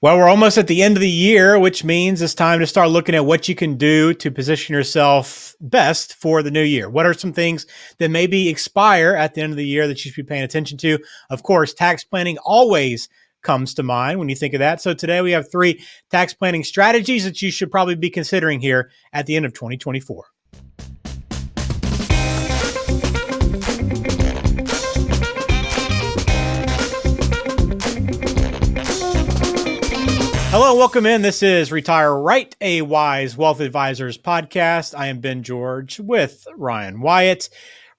Well, we're almost at the end of the year, which means it's time to start looking at what you can do to position yourself best for the new year. What are some things that maybe expire at the end of the year that you should be paying attention to? Of course, tax planning always comes to mind when you think of that. So today we have 3 tax planning strategies that you should probably be considering here at the end of 2024. Hello, welcome in. This is Retire Right, a Wyze Wealth Advisors podcast. I am Ben George with Ryan Wyatt.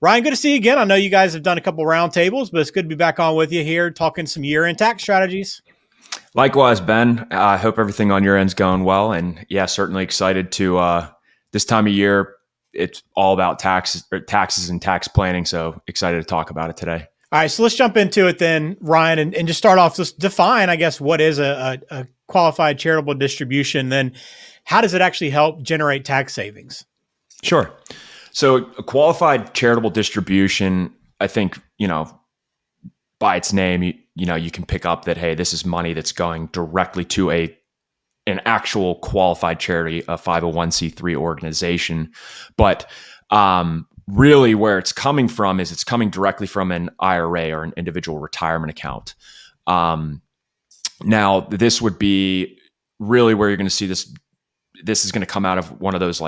Ryan, good to see you again. I know you guys have done a couple roundtables, but it's good to be back on with you here talking some year-end tax strategies. Likewise, Ben. I hope everything on your end's going well. And yeah, certainly excited to this time of year. It's all about taxes and tax planning. So excited to talk about it today. All right, so let's jump into it then, Ryan, and just start off. Just define, I guess, what is a qualified charitable distribution? Then how does it actually help generate tax savings? Sure. So a qualified charitable distribution, I think, by its name, you can pick up that, hey, this is money that's going directly to an actual qualified charity, a 501c3 organization. But really where it's coming from is it's coming directly from an IRA or an individual retirement account. Now, this would be really where you're going to see this. This is going to come out of one of those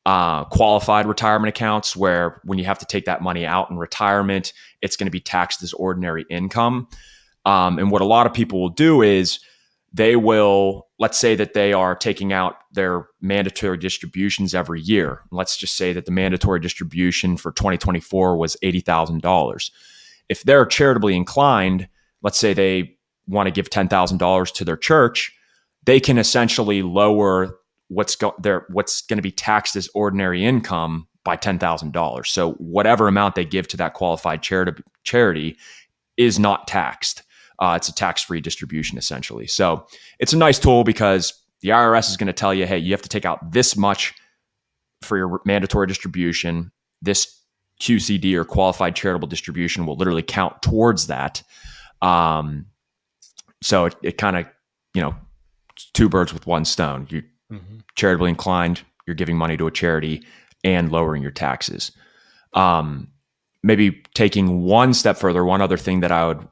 qualified retirement accounts where when you have to take that money out in retirement, it's going to be taxed as ordinary income. And what a lot of people will do is they will, let's say that they are taking out their mandatory distributions every year. Let's just say that the mandatory distribution for 2024 was $80,000. If they're charitably inclined, let's say they want to give $10,000 to their church, they can essentially lower what's going to be taxed as ordinary income by $10,000. So whatever amount they give to that qualified charity is not taxed. It's a tax-free distribution, essentially. So it's a nice tool because the IRS is going to tell you, hey, you have to take out this much for your mandatory distribution. This QCD or qualified charitable distribution will literally count towards that. So it kind of, two birds with one stone. You're charitably inclined, you're giving money to a charity and lowering your taxes. Maybe taking one step further, one other thing that I would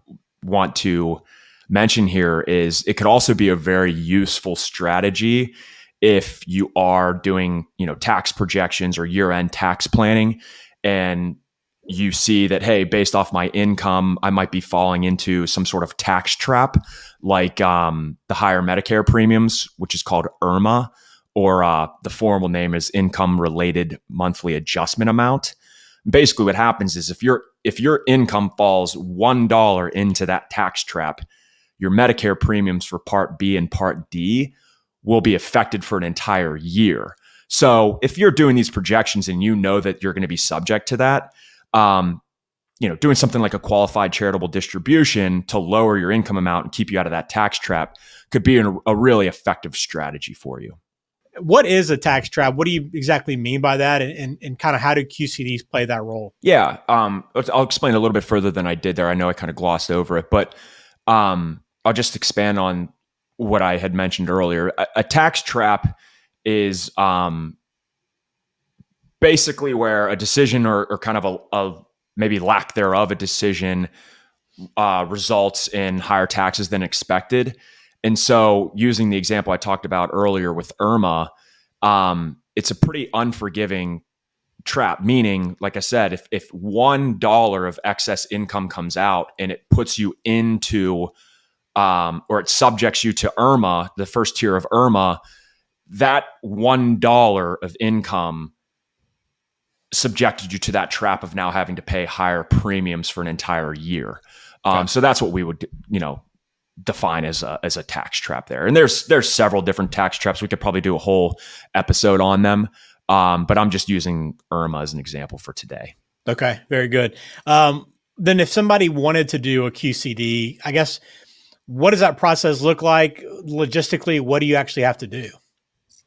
want to mention here is it could also be a very useful strategy if you are doing, tax projections or year-end tax planning, and you see that, hey, based off my income, I might be falling into some sort of tax trap, like the higher Medicare premiums, which is called IRMA, or the formal name is Income Related Monthly Adjustment Amount. Basically, what happens is if your income falls $1 into that tax trap, your Medicare premiums for Part B and Part D will be affected for an entire year. So if you're doing these projections and you know that you're going to be subject to that, doing something like a qualified charitable distribution to lower your income amount and keep you out of that tax trap could be a really effective strategy for you. What is a tax trap? What do you exactly mean by that? And kind of how do QCDs play that role? Yeah. I'll explain a little bit further than I did there. I know I kind of glossed over it, but I'll just expand on what I had mentioned earlier. A tax trap is basically where a decision or kind of a maybe lack thereof a decision results in higher taxes than expected. And so using the example I talked about earlier with IRMA, it's a pretty unforgiving trap, meaning, like I said, if $1 of excess income comes out and it puts you into, or it subjects you to IRMA, the first tier of IRMA, that $1 of income subjected you to that trap of now having to pay higher premiums for an entire year. Okay. So that's what we would, define as a tax trap there. And there's several different tax traps. We could probably do a whole episode on them. But I'm just using IRMA as an example for today. Okay. Very good. Then if somebody wanted to do a QCD, I guess, what does that process look like logistically? What do you actually have to do?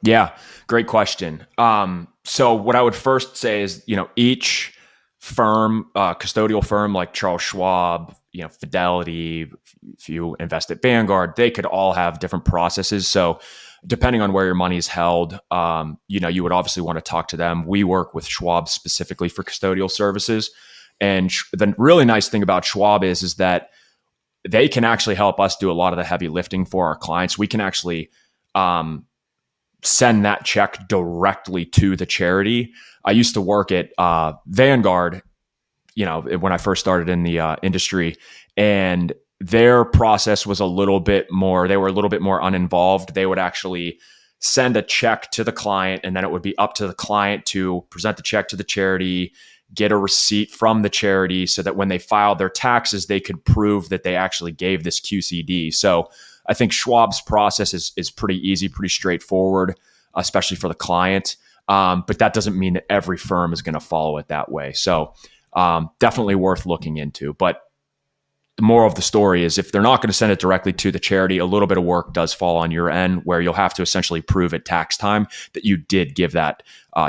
Yeah, great question. So what I would first say is, each firm, custodial firm like Charles Schwab, Fidelity, if you invest at Vanguard, they could all have different processes. So depending on where your money is held, you would obviously want to talk to them. We work with Schwab specifically for custodial services. And the really nice thing about Schwab is that they can actually help us do a lot of the heavy lifting for our clients. We can actually send that check directly to the charity. I used to work at Vanguard, when I first started in the industry, and their process was they were a little bit more uninvolved. They would actually send a check to the client, and then it would be up to the client to present the check to the charity, get a receipt from the charity so that when they filed their taxes, they could prove that they actually gave this QCD. So I think Schwab's process is pretty easy, pretty straightforward, especially for the client. But that doesn't mean that every firm is going to follow it that way. So definitely worth looking into. But the moral of the story is if they're not going to send it directly to the charity, a little bit of work does fall on your end where you'll have to essentially prove at tax time that you did give that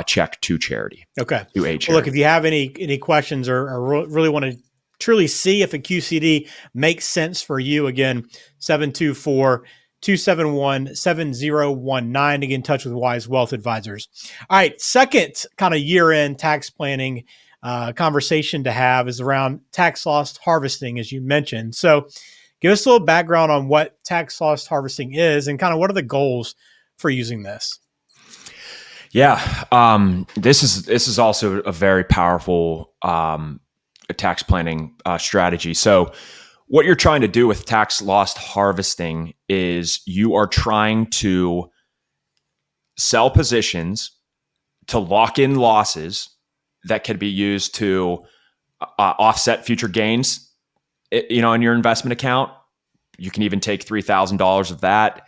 check to charity. Okay. To a charity. Well, look, if you have any questions or really want to truly see if a QCD makes sense for you, again, 724-271-7019 to get in touch with Wyze Wealth Advisors. All right. Second kind of year-end tax planning conversation to have is around tax loss harvesting, as you mentioned. So give us a little background on what tax loss harvesting is and kind of what are the goals for using this? Yeah. This is also a very powerful tax planning strategy. So what you're trying to do with tax loss harvesting is you are trying to sell positions to lock in losses that could be used to offset future gains, in your investment account. You can even take $3,000 of that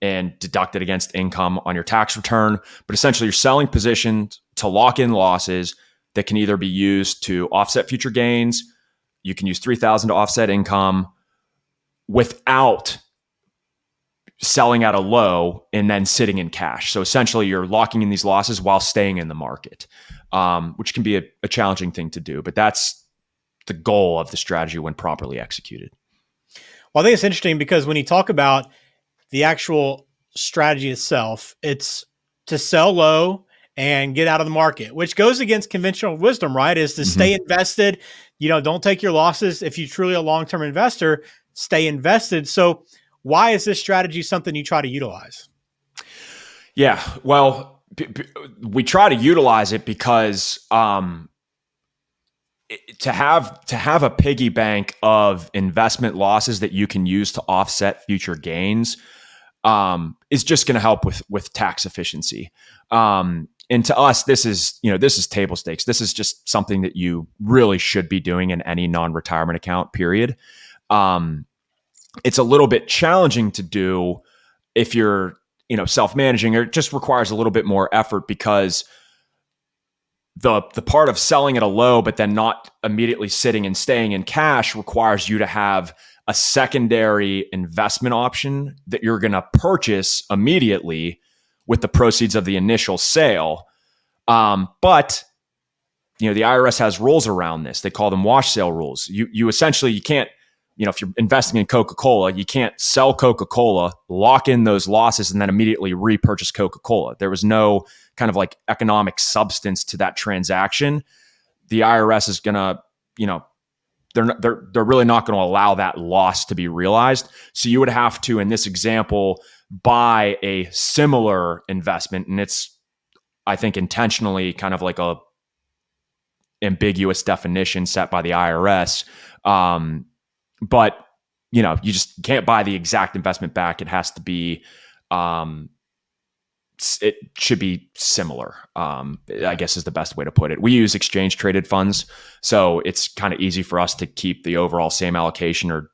and deduct it against income on your tax return. But essentially, you're selling positions to lock in losses that can either be used to offset future gains. You can use $3,000 to offset income without selling at a low and then sitting in cash. So essentially, you're locking in these losses while staying in the market, which can be a challenging thing to do. But that's the goal of the strategy when properly executed. Well, I think it's interesting because when you talk about the actual strategy itself, it's to sell low and get out of the market, which goes against conventional wisdom, right? Is to stay invested. Don't take your losses. If you're truly a long-term investor, stay invested. So why is this strategy something you try to utilize? Yeah, well, we try to utilize it because to have a piggy bank of investment losses that you can use to offset future gains is just going to help with tax efficiency. And to us, this is table stakes. This is just something that you really should be doing in any non-retirement account, period. It's a little bit challenging to do if you're, self-managing, or it just requires a little bit more effort because the part of selling at a low, but then not immediately sitting and staying in cash requires you to have a secondary investment option that you're going to purchase immediately with the proceeds of the initial sale. But the IRS has rules around this. They call them wash sale rules. You essentially, you can't, if you're investing in Coca-Cola, you can't sell Coca-Cola, lock in those losses, and then immediately repurchase Coca-Cola. There was no kind of like economic substance to that transaction. The IRS is gonna, they're really not going to allow that loss to be realized. So you would have to, in this example, buy a similar investment, and it's, I think, intentionally kind of like a ambiguous definition set by the IRS. But you just can't buy the exact investment back. It has to be, it should be similar, I guess is the best way to put it. We use exchange traded funds, so it's kind of easy for us to keep the overall same allocation or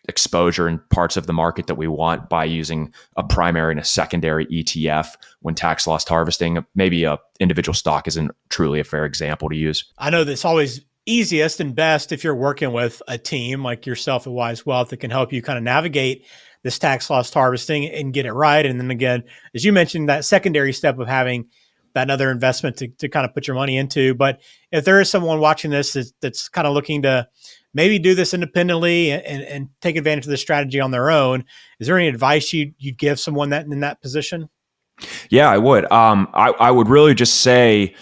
exposure in parts of the market that we want by using a primary and a secondary ETF when tax loss harvesting. Maybe a individual stock isn't truly a fair example to use. I know that's always easiest and best if you're working with a team like yourself at Wyze Wealth that can help you kind of navigate this tax loss harvesting and get it right. And then again, as you mentioned, that secondary step of having that other investment to kind of put your money into. But if there is someone watching this that's kind of looking to maybe do this independently and take advantage of the strategy on their own, is there any advice you'd give someone that in that position? Yeah, I would. I would really just say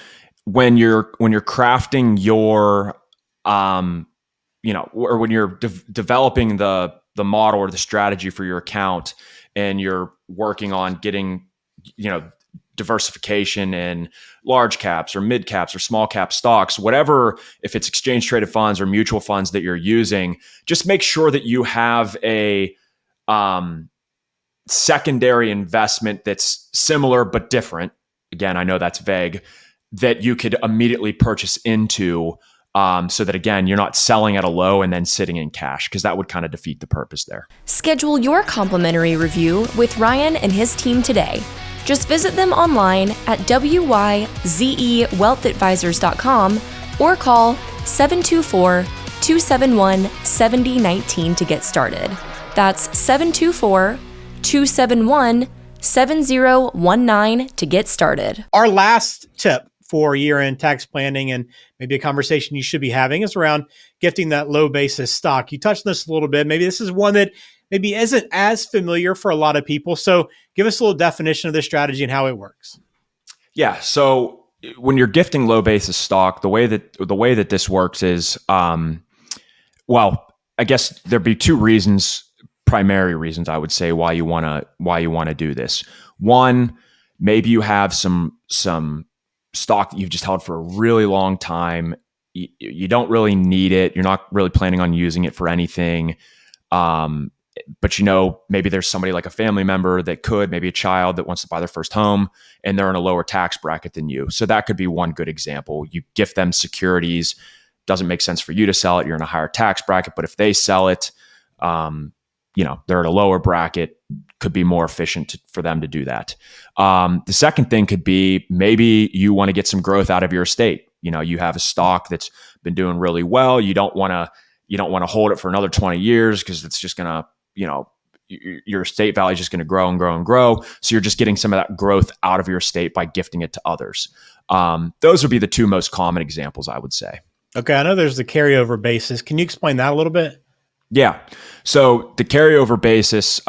when you're crafting your or when you're developing the model or the strategy for your account, and you're working on getting diversification in large caps or mid caps or small cap stocks, whatever, if it's exchange traded funds or mutual funds that you're using, just make sure that you have a secondary investment that's similar but different. Again, I know that's vague, that you could immediately purchase into, so that, again, you're not selling at a low and then sitting in cash, because that would kind of defeat the purpose there. Schedule your complimentary review with Ryan and his team today. Just visit them online at wyzewealthadvisors.com or call 724-271-7019 to get started. That's 724-271-7019 to get started. Our last tip for year-end tax planning, and maybe a conversation you should be having, is around gifting that low basis stock. You touched on this a little bit. Maybe this is one that maybe isn't as familiar for a lot of people. So give us a little definition of this strategy and how it works. Yeah. So when you're gifting low basis stock, the way that this works is, well, I guess there'd be two primary reasons I would say why you want to do this. One, maybe you have some stock that you've just held for a really long time. You don't really need it. You're not really planning on using it for anything. But maybe there's somebody like a family member that could, maybe a child that wants to buy their first home, and they're in a lower tax bracket than you. So that could be one good example. You gift them securities. Doesn't make sense for you to sell it. You're in a higher tax bracket, but if they sell it, they're at a lower bracket, could be more efficient for them to do that. The second thing could be, maybe you want to get some growth out of your estate. You have a stock that's been doing really well. You don't want to hold it for another 20 years because it's just going to, your estate value is just going to grow and grow and grow. So you're just getting some of that growth out of your estate by gifting it to others. Those would be the two most common examples, I would say. Okay. I know there's the carryover basis. Can you explain that a little bit? Yeah. So the carryover basis,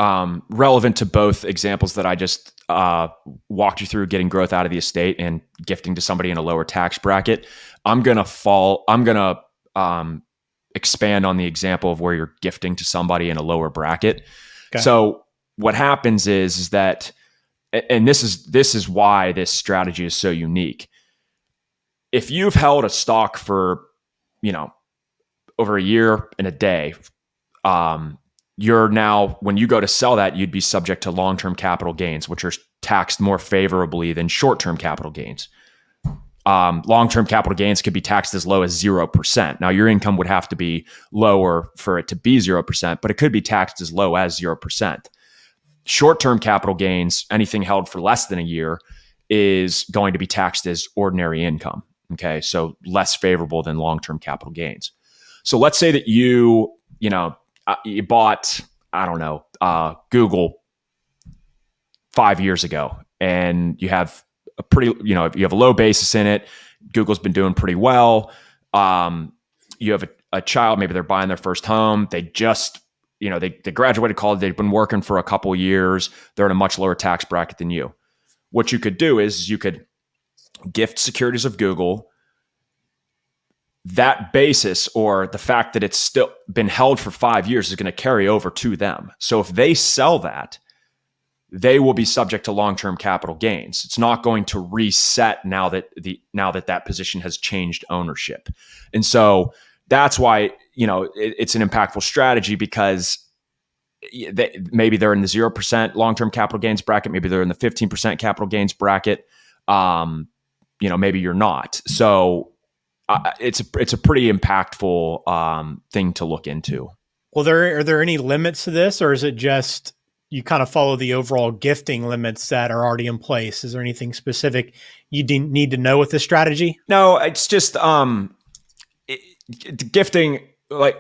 relevant to both examples that I just walked you through, getting growth out of the estate and gifting to somebody in a lower tax bracket. I'm going to expand on the example of where you're gifting to somebody in a lower bracket. Okay. So what happens is that, and this is why this strategy is so unique. If you've held a stock for, over a year and a day, you're now, when you go to sell that, you'd be subject to long-term capital gains, which are taxed more favorably than short-term capital gains. Long-term capital gains could be taxed as low as 0%. Now, your income would have to be lower for it to be 0%, but it could be taxed as low as 0%. Short-term capital gains, anything held for less than a year, is going to be taxed as ordinary income. Okay, so less favorable than long-term capital gains. So let's say that you bought, Google 5 years ago, and you have a pretty, you have a low basis in it. Google's been doing pretty well. You have a child, maybe they're buying their first home. They just, they graduated college. They've been working for a couple of years. They're in a much lower tax bracket than you. What you could do is you could gift securities of Google. That basis, or the fact that it's still been held for 5 years, is going to carry over to them. So if they sell that, they will be subject to long-term capital gains. It's not going to reset now that that position has changed ownership. And so that's why, it's an impactful strategy, because maybe they're in the 0% long-term capital gains bracket. Maybe they're in the 15% capital gains bracket. Maybe you're not. So it's a pretty impactful thing to look into. Well, are there any limits to this, or is it just you kind of follow the overall gifting limits that are already in place? Is there anything specific you need to know with this strategy? No, it's just gifting. Like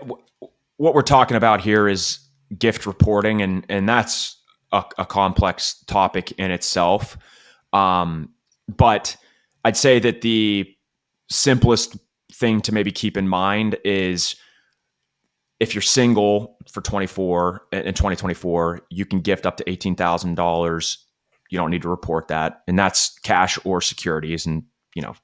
what we're talking about here is gift reporting, and that's a complex topic in itself. But I'd say that the simplest thing to maybe keep in mind is if you're single for 2024, you can gift up to $18,000. You don't need to report that. And that's cash or securities. And,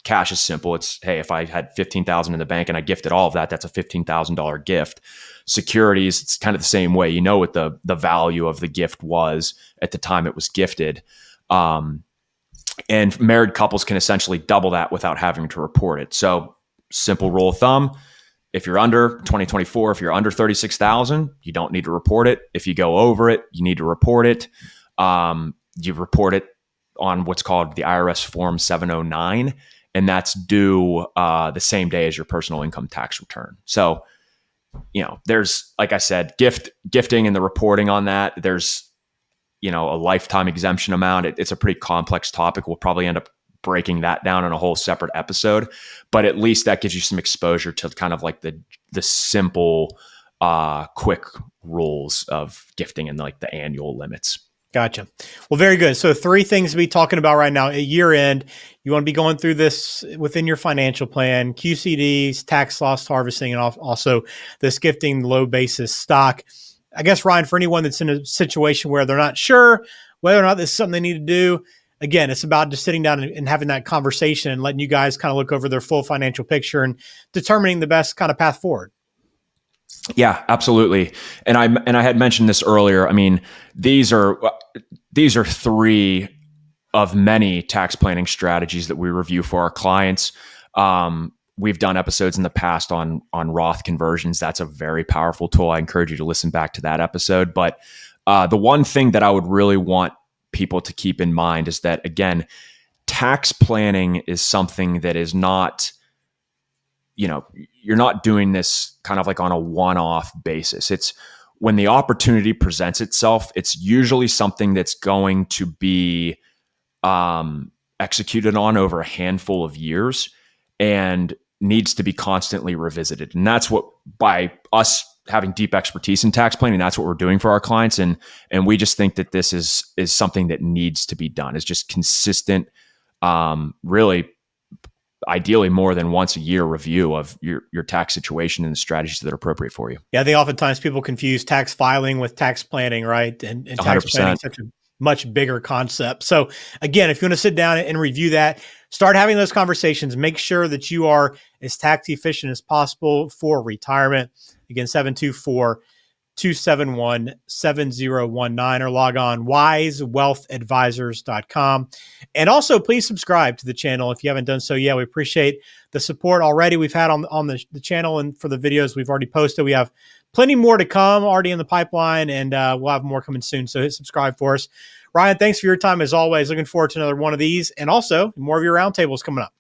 cash is simple. It's, hey, if I had $15,000 in the bank and I gifted all of that, that's a $15,000 gift. Securities, it's kind of the same way. You know what the value of the gift was at the time it was gifted. And married couples can essentially double that without having to report it. So simple rule of thumb, if you're under 2024, if you're under 36,000, you don't need to report it. If you go over it, you need to report it. You report it on what's called the IRS Form 709, and that's due the same day as your personal income tax return. So, there's, like I said, gifting and the reporting on that. There's, a lifetime exemption amount. It's a pretty complex topic. We'll probably end up breaking that down in a whole separate episode, but at least that gives you some exposure to kind of like the simple, quick rules of gifting and like the annual limits. Gotcha. Well, very good. So 3 things to be talking about right now at year end. You want to be going through this within your financial plan, QCDs, tax loss harvesting, and also this gifting low basis stock. I guess, Ryan, for anyone that's in a situation where they're not sure whether or not this is something they need to do, again, it's about just sitting down and having that conversation and letting you guys kind of look over their full financial picture and determining the best kind of path forward. Yeah, absolutely. And I had mentioned this earlier. I mean, these are 3 of many tax planning strategies that we review for our clients. We've done episodes in the past on Roth conversions. That's a very powerful tool. I encourage you to listen back to that episode. But the one thing that I would really want people to keep in mind is that, again, tax planning is something that is not, you're not doing this kind of like on a one-off basis. It's when the opportunity presents itself, it's usually something that's going to be executed on over a handful of years and needs to be constantly revisited. And that's what, by us having deep expertise in tax planning, that's what we're doing for our clients. And we just think that this is something that needs to be done. It's just consistent, really, ideally more than once a year review of your tax situation and the strategies that are appropriate for you. Yeah, I think oftentimes people confuse tax filing with tax planning, right? And tax 100%. planning is such a much bigger concept. So again, if you want to sit down and review that, start having those conversations, make sure that you are as tax efficient as possible for retirement. Again, 724-271-7019 or log on wisewealthadvisors.com. And also please subscribe to the channel if you haven't done so yet. We appreciate the support already we've had on the channel, and for the videos we've already posted. We have plenty more to come already in the pipeline, and we'll have more coming soon. So hit subscribe for us. Ryan, thanks for your time as always. Looking forward to another one of these, and also more of your roundtables coming up.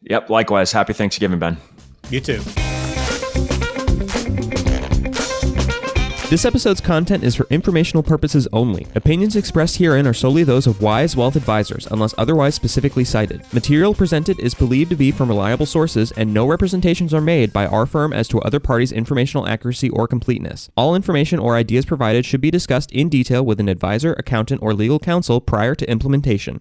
Yep. Likewise. Happy Thanksgiving, Ben. You too. This episode's content is for informational purposes only. Opinions expressed herein are solely those of Wyze Wealth Advisors, unless otherwise specifically cited. Material presented is believed to be from reliable sources, and no representations are made by our firm as to other parties' informational accuracy or completeness. All information or ideas provided should be discussed in detail with an advisor, accountant, or legal counsel prior to implementation.